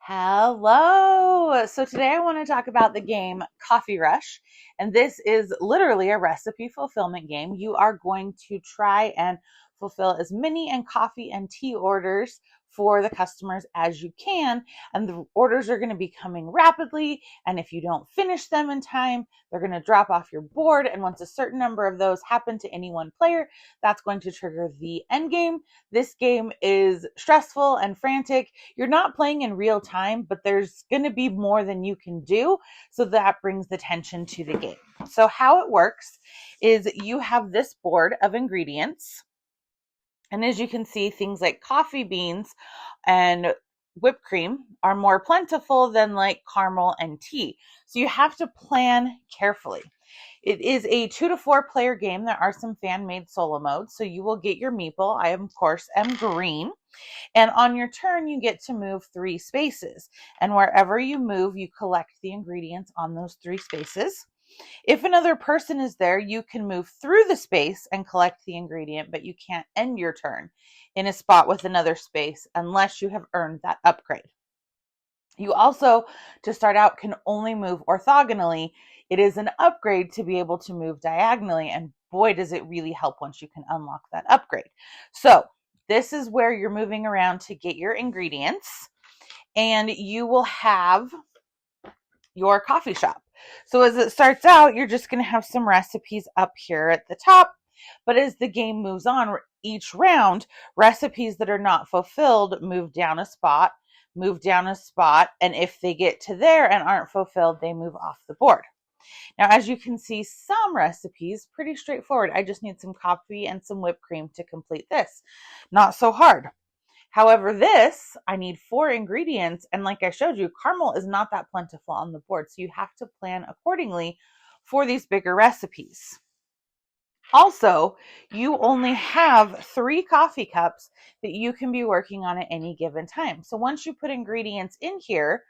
Hello. So today I want to talk about the game Coffee Rush. And this is literally a recipe fulfillment game. You are going to try and fulfill as many coffee and tea orders for the customers as you can. And the orders are going to be coming rapidly. And if you don't finish them in time, they're going to drop off your board. And once a certain number of those happen to any one player, that's going to trigger the end game. This game is stressful and frantic. You're not playing in real time, but there's going to be more than you can do. So that brings the tension to the game. So how it works is you have this board of ingredients. And as you can see, things like coffee beans and whipped cream are more plentiful than like caramel and tea. So you have to plan carefully. It is a 2 to 4 player game. There are some fan-made solo modes. So you will get your meeple. I, of course, am green. And on your turn, you get to move 3 spaces. And wherever you move, you collect the ingredients on those 3 spaces. If another person is there, you can move through the space and collect the ingredient, but you can't end your turn in a spot with another space unless you have earned that upgrade. You also, to start out, can only move orthogonally. It is an upgrade to be able to move diagonally, and boy, does it really help once you can unlock that upgrade. So this is where you're moving around to get your ingredients, and you will have your coffee shop. So as it starts out, you're just going to have some recipes up here at the top. But as the game moves on, each round, recipes that are not fulfilled move down a spot, and if they get to there and aren't fulfilled, they move off the board. Now, as you can see, some recipes, pretty straightforward. I just need some coffee and some whipped cream to complete this. Not so hard. However, this, I need 4 ingredients. And like I showed you, caramel is not that plentiful on the board. So you have to plan accordingly for these bigger recipes. Also, you only have 3 coffee cups that you can be working on at any given time. So once you put ingredients in here,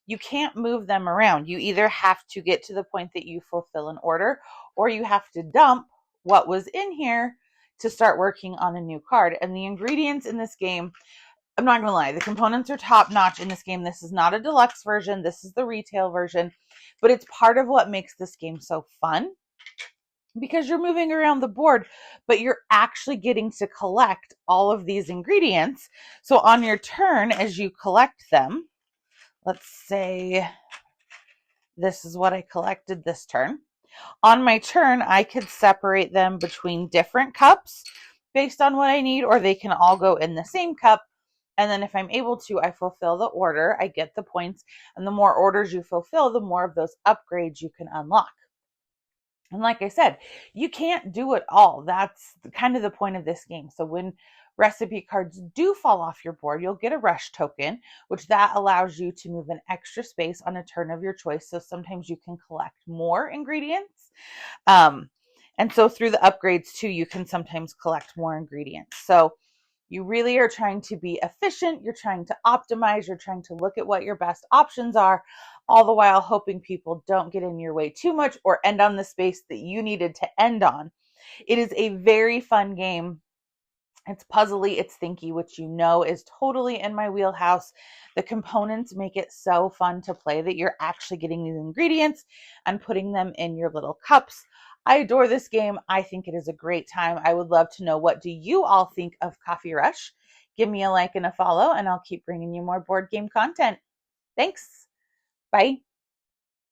you can't move them around. You either have to get to the point that you fulfill an order, or you have to dump what was in here to start working on a new card. And the ingredients in this game, I'm not gonna lie, the components are top notch in this game. This is not a deluxe version. This is the retail version, but it's part of what makes this game so fun, because you're moving around the board, but you're actually getting to collect all of these ingredients. So on your turn, as you collect them, let's say this is what I collected this turn. On my turn, I could separate them between different cups based on what I need, or they can all go in the same cup. And then if I'm able to, I fulfill the order, I get the points, and the more orders you fulfill, the more of those upgrades you can unlock. And like I said, you can't do it all. That's kind of the point of this game. So when recipe cards do fall off your board, you'll get a rush token, which that allows you to move an extra space on a turn of your choice. So sometimes you can collect more ingredients. And so through the upgrades too, you can sometimes collect more ingredients. So you really are trying to be efficient. You're trying to optimize. You're trying to look at what your best options are, all the while hoping people don't get in your way too much or end on the space that you needed to end on. It is a very fun game. It's puzzly, it's thinky, which you know is totally in my wheelhouse. The components make it so fun to play that you're actually getting these ingredients and putting them in your little cups. I adore this game. I think it is a great time. I would love to know, what do you all think of Coffee Rush? Give me a like and a follow, and I'll keep bringing you more board game content. Thanks. Bye.